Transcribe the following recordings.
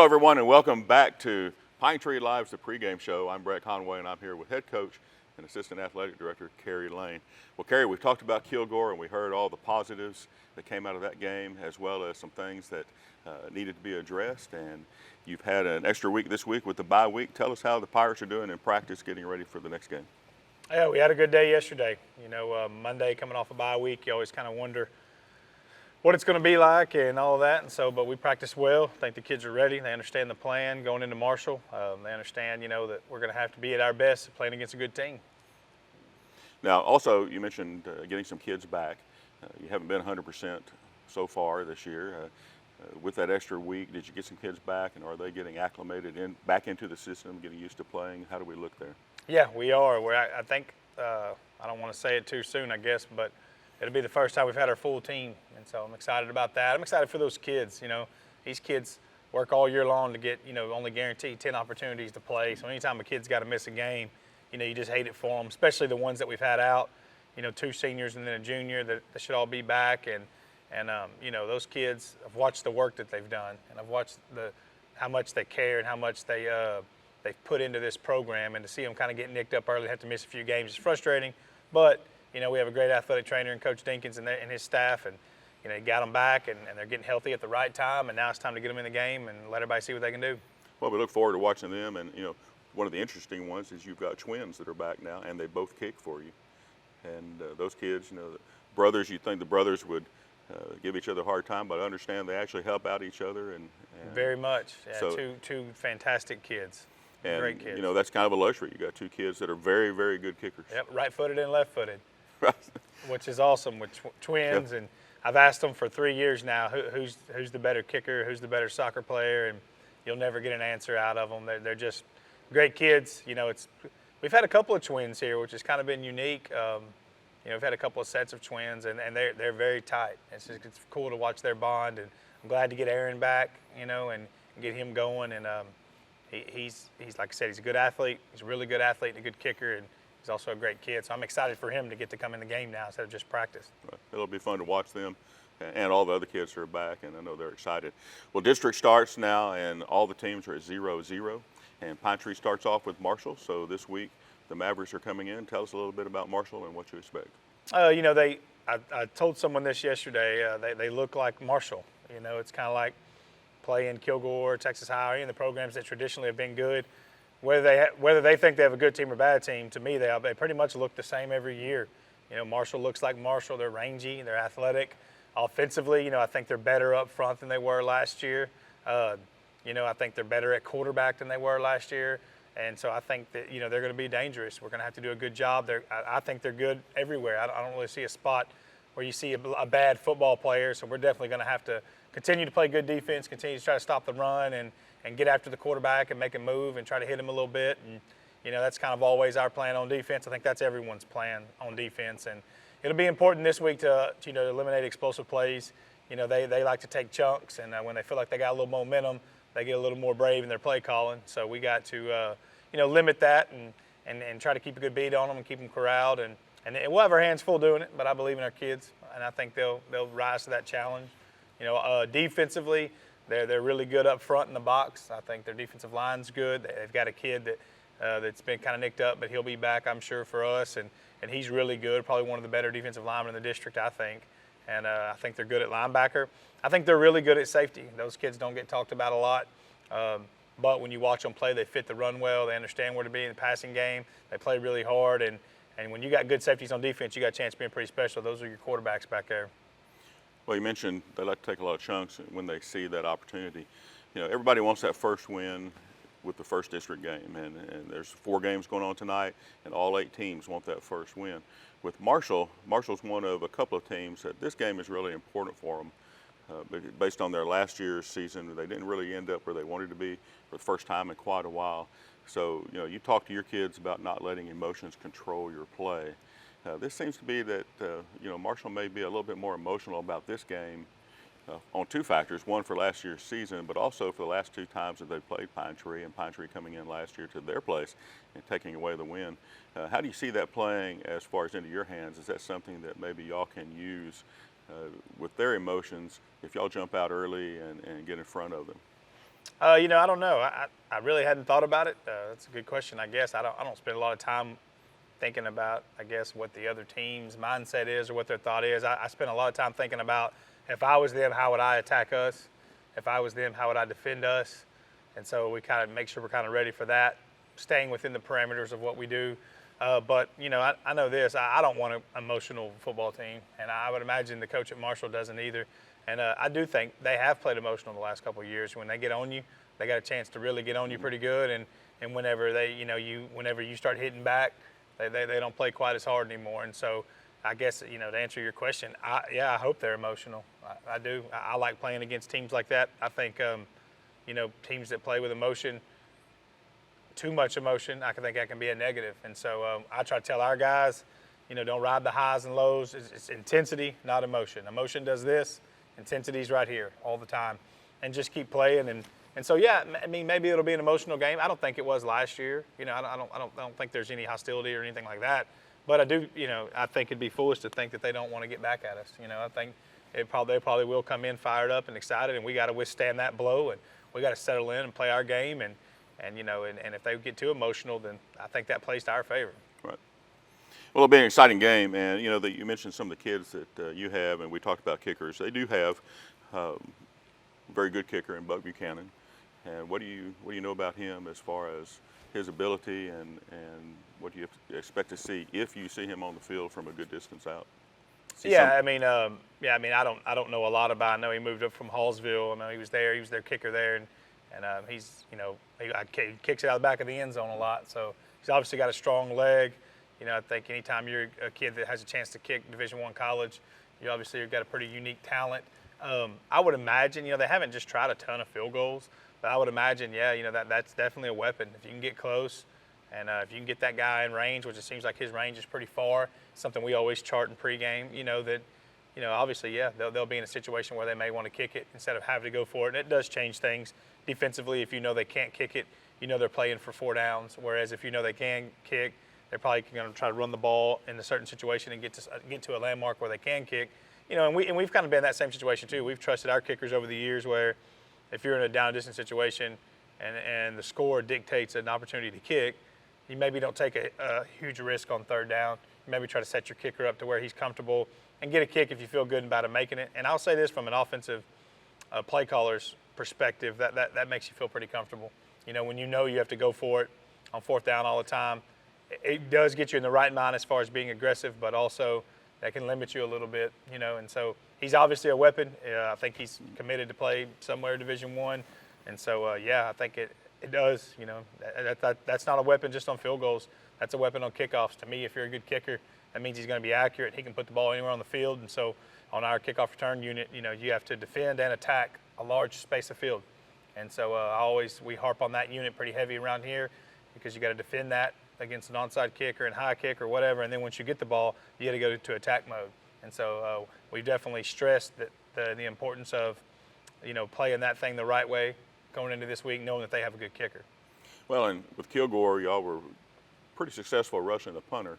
Hello, everyone, and welcome back to Pine Tree Live's the pregame show. I'm Brett Conway, and I'm here with head coach and assistant athletic director Kerry Lane. Well, Kerry, we've talked about Kilgore, and we heard all the positives that came out of that game, as well as some things that needed to be addressed. And you've had an extra week this week with the bye week. Tell us how the Pirates are doing in practice, getting ready for the next game. Yeah, we had a good day yesterday. Monday coming off a bye week, you always kind of wonder what it's going to be like and all of that. And so, but we practiced well. I think the kids are ready. They understand the plan going into Marshall. They understand, that we're going to have to be at our best playing against a good team. Now, also, you mentioned getting some kids back. You haven't been 100% so far this year. With that extra week, did you get some kids back, and are they getting acclimated back into the system, getting used to playing? How do we look there? Yeah, we are. I think, I don't want to say it too soon, I guess, but it'll be the first time we've had our full team, and so I'm excited about that. I'm excited for those kids. These kids work all year long to get, only guaranteed 10 opportunities to play. So anytime a kid's got to miss a game, you just hate it for them, especially the ones that we've had out, 2 seniors and then a junior that should all be back. And those kids, I've watched the work that they've done, and I've watched how much they care and how much they've put into this program, and to see them kind of get nicked up early, have to miss a few games is frustrating, but we have a great athletic trainer in Coach Dinkins and his staff, and he got them back, and they're getting healthy at the right time, and now it's time to get them in the game and let everybody see what they can do. Well, we look forward to watching them, and one of the interesting ones is you've got twins that are back now, and they both kick for you. And those kids, brothers, you'd think the brothers would give each other a hard time, but I understand they actually help out each other. And very much. Yeah, so, two fantastic kids. And, great kids. That's kind of a luxury. You got 2 kids that are very, very good kickers. Yep, right-footed and left-footed. Right. Which is awesome with twins. Yep. And I've asked them for 3 years now, who's the better kicker, who's the better soccer player, and you'll never get an answer out of them. They're just great kids. We've had a couple of twins here, which has kind of been unique. We've had a couple of sets of twins, and they're very tight. It's cool to watch their bond, and I'm glad to get Aaron back, and get him going. And he's like I said, he's a good athlete. He's a really good athlete and a good kicker, and he's also a great kid. So I'm excited for him to get to come in the game now instead of just practice. Right. It'll be fun to watch them, and all the other kids are back, and I know they're excited. Well, district starts now, and all the teams are at 0-0, and Pine Tree starts off with Marshall. So this week, the Mavericks are coming in. Tell us a little bit about Marshall and what you expect. I told someone this yesterday. They look like Marshall. It's kind of like playing Kilgore, Texas High, any of the programs that traditionally have been good. Whether they think they have a good team or bad team, to me they pretty much look the same every year. Marshall looks like Marshall. They're rangy, they're athletic. Offensively, I think they're better up front than they were last year. I think they're better at quarterback than they were last year. And so I think that, they're going to be dangerous. We're going to have to do a good job. I think they're good everywhere. I don't really see a spot where you see a bad football player. So we're definitely going to have to continue to play good defense, continue to try to stop the run and get after the quarterback and make him move and try to hit him a little bit. And, that's kind of always our plan on defense. I think that's everyone's plan on defense. And it'll be important this week to eliminate explosive plays. They like to take chunks, and when they feel like they got a little momentum, they get a little more brave in their play calling. So we got to, limit that and try to keep a good beat on them and keep them corralled. And we'll have our hands full doing it, but I believe in our kids, and I think they'll rise to that challenge. Defensively, they're really good up front in the box. I think their defensive line's good. They've got a kid that's been kind of nicked up, but he'll be back, I'm sure, for us. And he's really good, probably one of the better defensive linemen in the district, I think. And I think they're good at linebacker. I think they're really good at safety. Those kids don't get talked about a lot. But when you watch them play, they fit the run well. They understand where to be in the passing game. They play really hard. And when you got good safeties on defense, you got a chance of being pretty special. Those are your quarterbacks back there. Well, you mentioned they like to take a lot of chunks when they see that opportunity. Everybody wants that first win with the first district game. And there's 4 games going on tonight, and all 8 teams want that first win. With Marshall's one of a couple of teams that this game is really important for them. Based on their last year's season, they didn't really end up where they wanted to be for the first time in quite a while. So, you talk to your kids about not letting emotions control your play. This seems to be that, Marshall may be a little bit more emotional about this game on 2 factors. One, for last year's season, but also for the last 2 times that they played Pine Tree, and Pine Tree coming in last year to their place and taking away the win. How do you see that playing as far as into your hands? Is that something that maybe y'all can use with their emotions if y'all jump out early and get in front of them? You know, I don't know. I really hadn't thought about it. That's a good question. I guess I don't spend a lot of time thinking about, I guess, what the other team's mindset is or what their thought is. I spend a lot of time thinking about, if I was them, how would I attack us? If I was them, how would I defend us? And so we kind of make sure we're kind of ready for that, staying within the parameters of what we do. But, you know, I know this. I don't want an emotional football team, and I would imagine the coach at Marshall doesn't either. And I do think they have played emotional the last couple of years. When they get on you, they got a chance to really get on you pretty good. And whenever they, you know, whenever you start hitting back, they don't play quite as hard anymore. And so I guess, you know, to answer your question, I hope they're emotional. I do. I like playing against teams like that. I think, you know, teams that play with emotion, too much emotion, I think that can be a negative. And so I try to tell our guys, you know, don't ride the highs and lows. It's intensity, not emotion. Emotion does this. Intensity's right here all the time. And just keep playing. And so, yeah, I mean, maybe it'll be an emotional game. I don't think it was last year. You know, I don't think there's any hostility or anything like that. But I do, you know, I think it'd be foolish to think that they don't want to get back at us. You know, I think they probably will come in fired up and excited, and we got to withstand that blow, and we got to settle in and play our game. And you know, and if they get too emotional, then I think that plays to our favor. Right. Well, it'll be an exciting game, and you know that you mentioned some of the kids that you have, and we talked about kickers. They do have a very good kicker in Buck Buchanan. And what do you know about him as far as his ability, and what do you expect to see if you see him on the field from a good distance out? I mean, I don't know a lot about. I know he moved up from Hallsville. I know he was their kicker there, and he's, you know, he kicks it out of the back of the end zone a lot. So he's obviously got a strong leg. You know, I think anytime you're a kid that has a chance to kick Division I college, you obviously have got a pretty unique talent. I would imagine, you know, they haven't just tried a ton of field goals, but I would imagine, yeah, you know, that's definitely a weapon. If you can get close, and if you can get that guy in range, which it seems like his range is pretty far, something we always chart in pregame, you know, that, you know, obviously, yeah, they'll be in a situation where they may want to kick it instead of having to go for it. And it does change things defensively. If you know they can't kick it, you know they're playing for 4 downs. Whereas if you know they can kick, they're probably going to try to run the ball in a certain situation and get to a landmark where they can kick. You know, and we've kind of been in that same situation too. We've trusted our kickers over the years where if you're in a down and distance situation and the score dictates an opportunity to kick, you maybe don't take a huge risk on 3rd down. You maybe try to set your kicker up to where he's comfortable and get a kick if you feel good about him making it. And I'll say this from an offensive play caller's perspective, that makes you feel pretty comfortable. You know, when you know you have to go for it on 4th down all the time, it does get you in the right mind as far as being aggressive, but also that can limit you a little bit, you know. And so he's obviously a weapon. I think he's committed to play somewhere Division I. And so, yeah, I think it does, you know. That's not a weapon just on field goals. That's a weapon on kickoffs. To me, if you're a good kicker, that means he's going to be accurate. He can put the ball anywhere on the field. And so on our kickoff return unit, you know, you have to defend and attack a large space of field. And so we harp on that unit pretty heavy around here because you got to defend that against an onside kick or a high kick or whatever. And then once you get the ball, you got to go to attack mode. And so we've definitely stressed that the importance of, you know, playing that thing the right way going into this week, knowing that they have a good kicker. Well, and with Kilgore, y'all were pretty successful rushing the punter,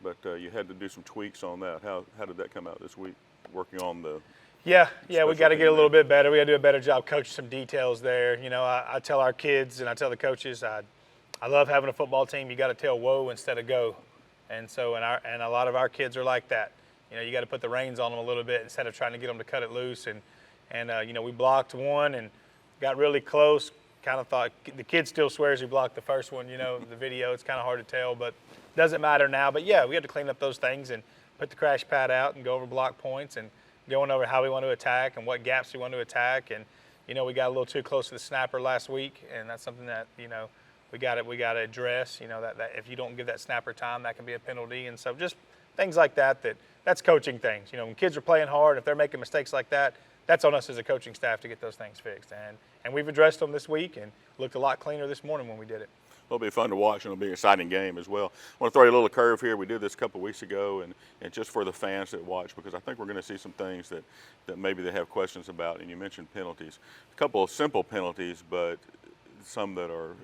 but you had to do some tweaks on that. How did that come out this week, working on the Yeah, we got to get a little bit better. We got to do a better job coaching some details there. You know, I tell our kids and I tell the coaches, I love having a football team. You got to tell whoa instead of go. And so, and a lot of our kids are like that. You know, you got to put the reins on them a little bit instead of trying to get them to cut it loose. And you know, we blocked one and got really close. Kind of thought the kid still swears he blocked the first one. You know, the video, it's kind of hard to tell, but doesn't matter now. But yeah, we have to clean up those things and put the crash pad out and go over block points and going over how we want to attack and what gaps we want to attack. And you know, we got a little too close to the snapper last week, and that's something that, you know, we got to address. You know, that if you don't give that snapper time, that can be a penalty. And so just things like that's coaching things. You know, when kids are playing hard, if they're making mistakes like that, that's on us as a coaching staff to get those things fixed. And we've addressed them this week and looked a lot cleaner this morning when we did it. It'll be fun to watch, and it'll be an exciting game as well. I want to throw you a little curve here. We did this a couple of weeks ago, and just for the fans that watch, because I think we're going to see some things that maybe they have questions about. And you mentioned penalties. A couple of simple penalties, but some that are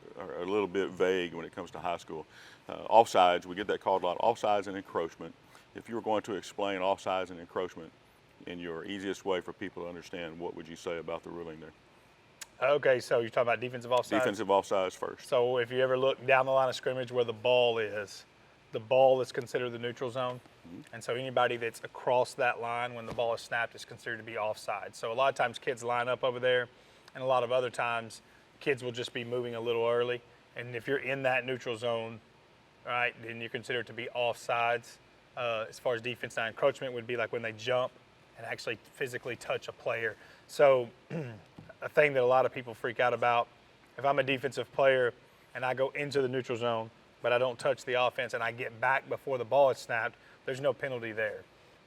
a little bit vague when it comes to high school. Offsides, we get that called a lot. Offsides and encroachment. If you were going to explain offsides and encroachment in your easiest way for people to understand, what would you say about the ruling there? Okay, so you're talking about defensive offsides? Defensive offsides first. So if you ever look down the line of scrimmage where the ball is considered the neutral zone. And so anybody that's across that line when the ball is snapped is considered to be offside. So a lot of times kids line up over there, and a lot of other times kids will just be moving a little early. And if you're in that neutral zone, right, then you're considered to be offsides. As far as defense, now encroachment would be like when they jump and actually physically touch a player. So a thing that a lot of people freak out about, if I'm a defensive player and I go into the neutral zone, but I don't touch the offense and I get back before the ball is snapped, there's no penalty there.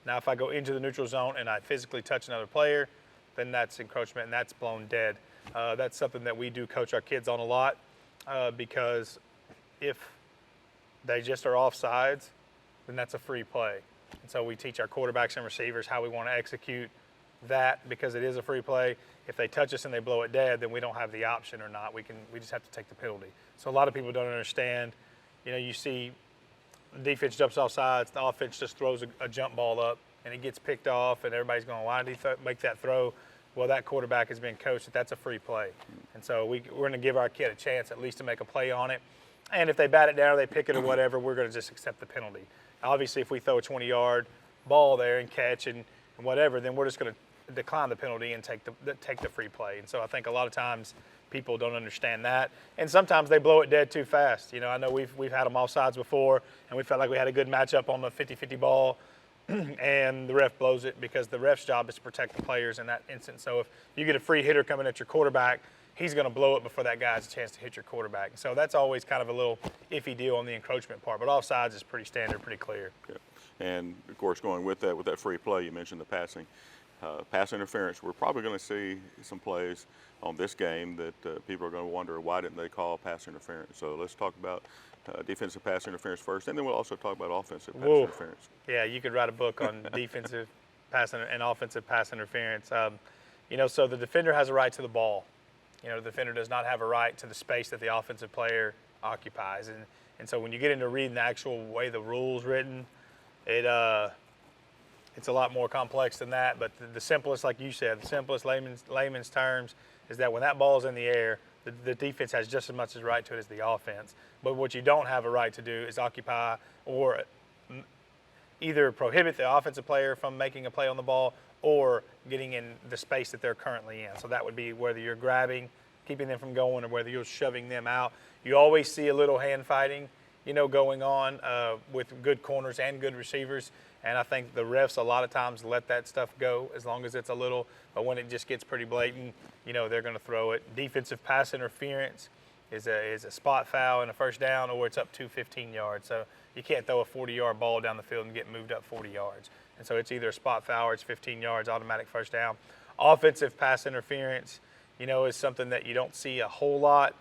Now, if I go into the neutral zone and I physically touch another player, then that's encroachment and that's blown dead. That's something that we do coach our kids on a lot because if they just are offsides, then that's a free play. And so we teach our quarterbacks and receivers how we want to execute that because it is a free play. If they touch us and they blow it dead, then we don't have the option or not. We just have to take the penalty. So a lot of people don't understand. You know, you see the defense jumps off sides, the offense just throws a jump ball up, and it gets picked off, and everybody's going, why did he make that throw? Well, that quarterback has been coached that that's a free play. And so we're going to give our kid a chance at least to make a play on it. And if they bat it down or they pick it or whatever, we're going to just accept the penalty. Obviously, if we throw a 20-yard ball there and catch and whatever, then we're just going to decline the penalty and take the free play. And so I think a lot of times people don't understand that, and sometimes they blow it dead too fast. You know, I know we've had them off sides before, and we felt like we had a good matchup on the 50-50 ball, and the ref blows it because the ref's job is to protect the players in that instance. So if you get a free hitter coming at your quarterback, he's going to blow it before that guy has a chance to hit your quarterback. So that's always kind of a little iffy deal on the encroachment part, but offsides is pretty standard, pretty clear. Yeah. And of course, going with that free play, you mentioned the passing. Pass interference, we're probably going to see some plays on this game that people are going to wonder why didn't they call pass interference. So let's talk about defensive pass interference first, and then we'll also talk about offensive pass interference. Yeah, you could write a book on defensive pass and offensive pass interference. You know, so the defender has a right to the ball. You know, the defender does not have a right to the space that the offensive player occupies. And so when you get into reading the actual way the rule's written, it's a lot more complex than that, but the simplest, like you said, the simplest layman's terms is that when that ball's in the air, the defense has just as much as right to it as the offense. But what you don't have a right to do is occupy or either prohibit the offensive player from making a play on the ball or getting in the space that they're currently in. So that would be whether you're grabbing, keeping them from going, or whether you're shoving them out. You always see a little hand fighting, you know, going on with good corners and good receivers. And I think the refs a lot of times let that stuff go as long as it's a little, but when it just gets pretty blatant, you know, they're going to throw it. Defensive pass interference is a spot foul and a first down, or it's up to 15 yards. So you can't throw a 40-yard ball down the field and get moved up 40 yards. And so it's either a spot foul or it's 15 yards, automatic first down. Offensive pass interference, you know, is something that you don't see a whole lot.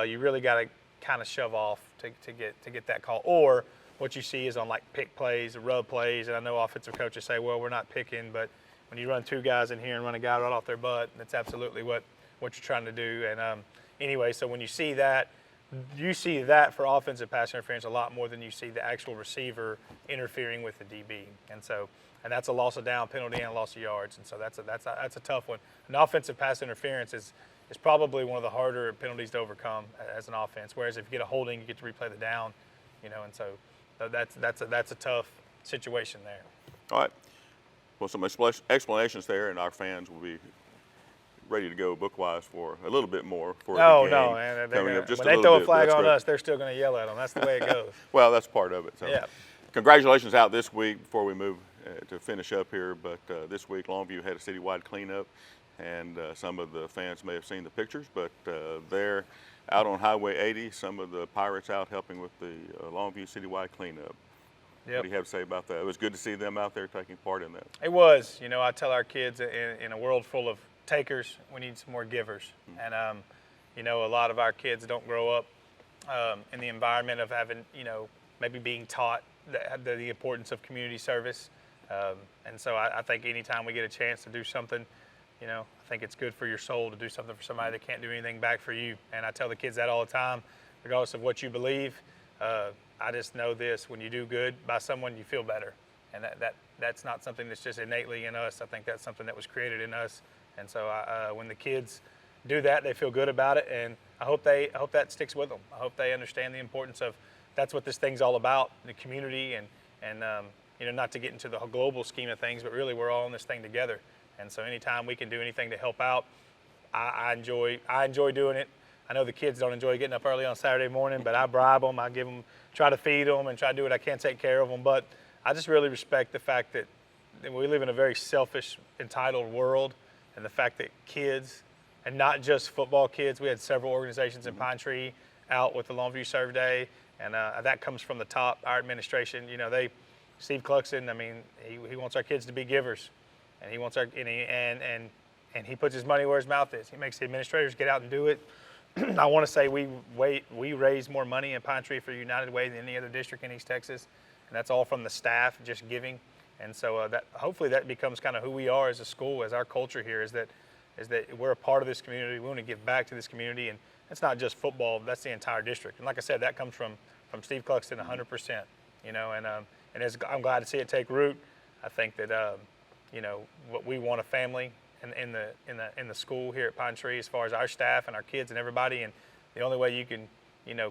You really got to kind of shove off to get that call. Or what you see is on like pick plays, rub plays, and I know offensive coaches say, well, we're not picking, but when you run two guys in here and run a guy right off their butt, that's absolutely what you're trying to do. And anyway, so when you see that for offensive pass interference a lot more than you see the actual receiver interfering with the DB. And that's a loss of down penalty and a loss of yards. And so that's a tough one. An offensive pass interference is probably one of the harder penalties to overcome as an offense. Whereas if you get a holding, you get to replay the down, you know, and so that's a tough situation there. All right. Well, some explanations there, and our fans will be ready to go book-wise for a little bit more for the game. No, man. When they throw a flag on us, they're still going to yell at them. That's the way it goes. Well, that's part of it. So yeah. Congratulations out this week before we move to finish up here. But this week, Longview had a citywide cleanup, and some of the fans may have seen the pictures, but they're out on Highway 80, some of the Pirates out helping with the Longview citywide cleanup. Yep. What do you have to say about that? It was good to see them out there taking part in that. It was. You know, I tell our kids in a world full of takers, we need some more givers. Mm-hmm. And, you know, a lot of our kids don't grow up in the environment of having, you know, maybe being taught the importance of community service. And so I think anytime we get a chance to do something, you know, I think it's good for your soul to do something for somebody that can't do anything back for you. And I tell the kids that all the time, regardless of what you believe. I just know this: when you do good by someone, you feel better, and that's not something that's just innately in us. I think that's something that was created in us. And so when the kids do that, they feel good about it, and I hope that sticks with them. I hope they understand the importance of that's what this thing's all about, the community, and not to get into the global scheme of things, but really we're all in this thing together. And so anytime we can do anything to help out, I enjoy doing it. I know the kids don't enjoy getting up early on Saturday morning, but I bribe them, I give them, try to feed them, and try to do what I can to take care of them. But I just really respect the fact that we live in a very selfish, entitled world, and the fact that kids, and not just football kids, we had several organizations in Pine Tree out with the Longview Serve Day, and that comes from the top. Our administration, Steve Cluxton, I mean, he wants our kids to be givers, and he wants and he puts his money where his mouth is. He makes the administrators get out and do it. I want to say we raise more money in Pine Tree for United Way than any other district in East Texas, and that's all from the staff just giving. And so that hopefully that becomes kind of who we are as a school, as our culture here is that we're a part of this community. We want to give back to this community, and that's not just football. That's the entire district. And like I said, that comes from Steve Cluxton 100%. And I'm glad to see it take root. I think that what we want a family in the school here at Pine Tree, as far as our staff and our kids and everybody, and the only way you can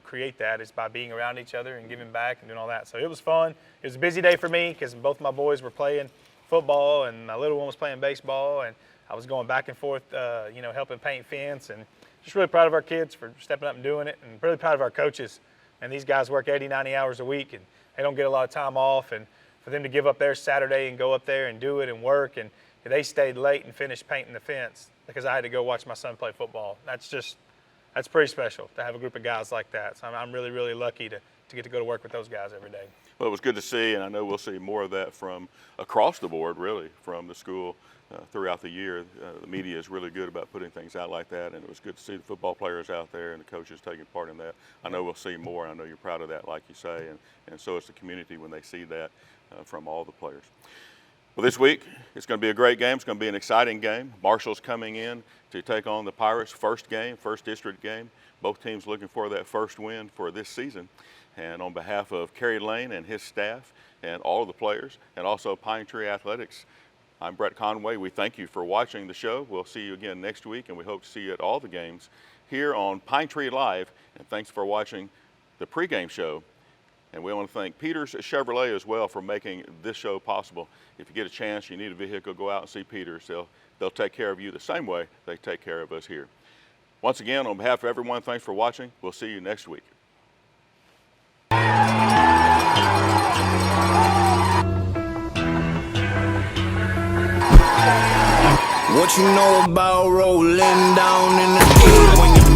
create that is by being around each other and giving back and doing all that. So it was fun. It was a busy day for me because both my boys were playing football and my little one was playing baseball, and I was going back and forth, helping paint fence, and just really proud of our kids for stepping up and doing it, and really proud of our coaches. And these guys work 80, 90 hours a week, and they don't get a lot of time off, and for them to give up their Saturday and go up there and do it and work, and they stayed late and finished painting the fence because I had to go watch my son play football. That's pretty special to have a group of guys like that. So I'm really, really lucky to get to go to work with those guys every day. Well, it was good to see, and I know we'll see more of that from across the board, really, from the school throughout the year. The media is really good about putting things out like that, and it was good to see the football players out there and the coaches taking part in that. I know we'll see more, and I know you're proud of that, like you say, and so is the community when they see that from all the players. Well, this week, it's going to be a great game. It's going to be an exciting game. Marshall's coming in to take on the Pirates' first district game. Both teams looking for that first win for this season. And on behalf of Kerry Lane and his staff and all of the players, and also Pine Tree Athletics, I'm Brett Conway. We thank you for watching the show. We'll see you again next week, and we hope to see you at all the games here on Pine Tree Live. And thanks for watching the pregame show. And we want to thank Peters Chevrolet as well for making this show possible. If you get a chance, you need a vehicle, go out and see Peters. They'll take care of you the same way they take care of us here. Once again, on behalf of everyone, thanks for watching. We'll see you next week. What you know about rolling down in the deep when you